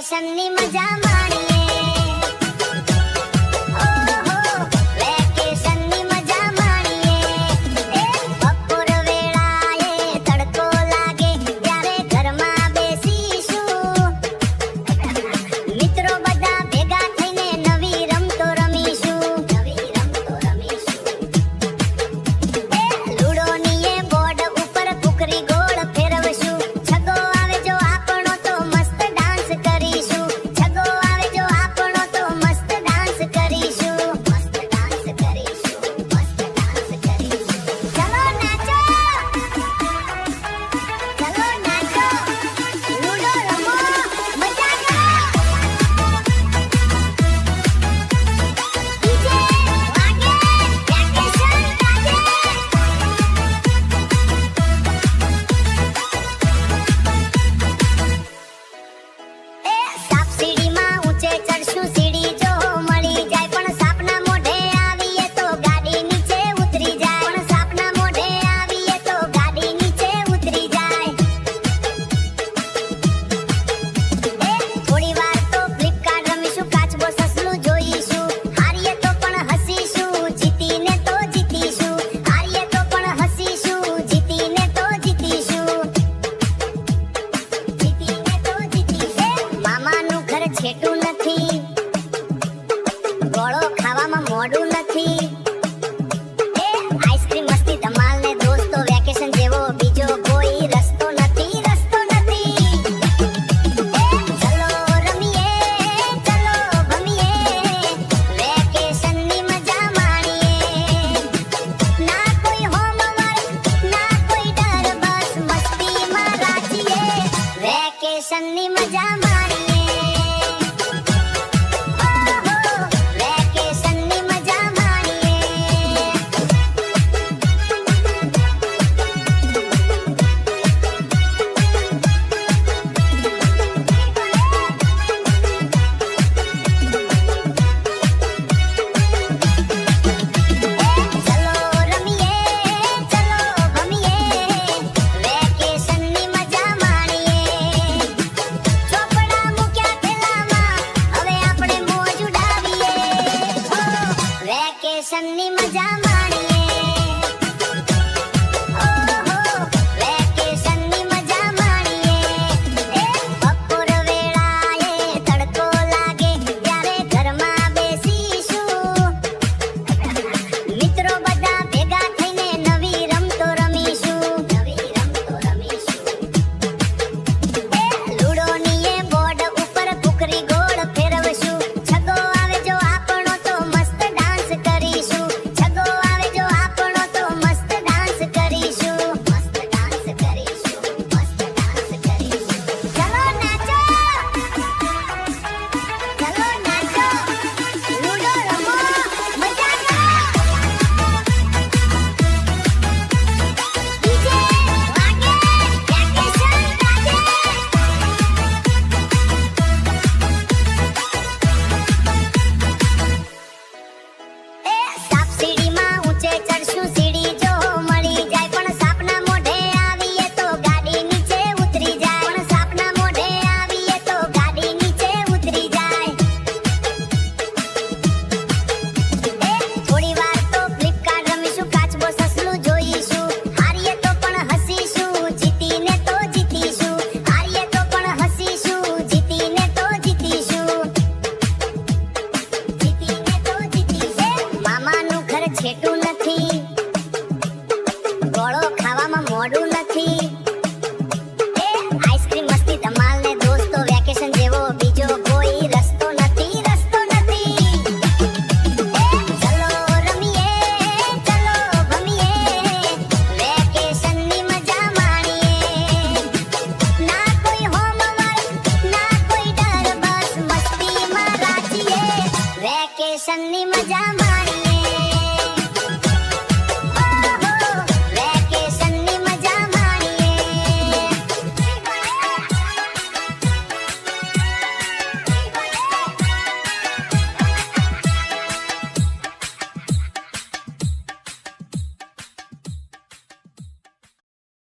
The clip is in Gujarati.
વેકેશનની મજા માણીએ ઓહો વેકેશનની મજા માણીએ બપોર વેળાએ તડકો લાગે ત્યારે ઘરમાં બેસીશું મિત્રો બધા ભેગા થઈને નવી રમતો રમીશું લૂડોની એ બોર્ડ ઉપર કુકરી ગોળ ફેરવશું છગો આવે જો આપણો તો મસ્ત ડાન્સ કરીશું છગો આવે જો આપણો તો મસ્ત ડાન્સ કરીશું ચલો નાચો લૂડો રમો મજા કરો ડીજે વાગે વેકેશન ગાજે સાપ સીડીમાં ઊંચે ચડશું સીડી જો મળી જાય પણ સાપના મોઢે આવીએ તો ગાડી નીચે ઉતરી જાય પણ સાપના મોઢે આવીએ તો ગાડી નીચે ઉતરી જાય થોડી વાર તો ફ્લિપકાર્ટ રમીશું કાચબો સસલું જોઈશું હારીએ તો પણ હસીશું જીતીને તો જીતીશું હારીએ તો પણ હસીશું જીતીને તો જીતીશું મામાનું ઘર છેટું નથી ગોળો ખાવામાં મોડું નથી આઈસ્ક્રીમ મસ્તી ધમાલ ને દોસ્તો વેકેશન જેવો બીજો કોઈ રસ્તો નથી ચલો રમીએ ચલો ભમીએ વેકેશનની મજા માણીએ ના કોઈ હોમવર્ક ના કોઈ ડર બસ મસ્તીમાં રાચીએ વેકેશનની મજા માણીએ ઓહો વેકેશનની મજા માણીએ ચલો રમીએ ચલો ભમીએ વેકેશનની મજા માણીએ ચોપડા મૂક્યા થેલામાં હવે આપણે મોજ ઉડાવીએ વેકેશનની મજા માણીએ ઓહો વેકેશનની મજા માણીએ બપોર વેળાએ તડકો લાગે ત્યારે ઘરમાં બેસીશું મિત્રો બધા ભેગા થઈને નવી રમતો રમીશું લૂડોની એ બોર્ડ ઉપર કુકરી ગોળ ફેરવશું છગો આવે જો આપણો તો મસ્ત ડાન્સ કરીશું છગો આવે જો આપણો તો મસ્ત ડાન્સ કરીશું ચલો નાચો લૂડો રમો મજા કરો ડીજે વાગે વેકેશન ગાજે સાપ સીડીમાં ઊંચે ચડશું સીડી જો મળી જાય પણ સાપના મોઢે આવીએ તો ગાડી નીચે ઉતરી જાય પણ સાપના મોઢે આવીએ તો ગાડી નીચે ઉતરી જાય થોડી વાર તો ફ્લિપકાર્ટ રમીશું કાચબો સસલું જોઈશું હારીએ તો પણ હસીશું જીતીને તો જીતીશું હારીએ તો પણ હસીશું જીતીને તો જીતીશું મામાનું ઘર છેટું નથી ગોળો ખાવામાં મોડું નથી આઈસ્ક્રીમ મસ્તી ધમાલ ને દોસ્તો વેકેશન જેવો બીજો કોઈ રસ્તો નથી ચલો રમીએ ચલો ભમીએ વેકેશનની મજા માણીએ ના કોઈ હોમવર્ક ના કોઈ ડર બસ મસ્તીમાં રાચીએ વેકેશનની મજા માણીએ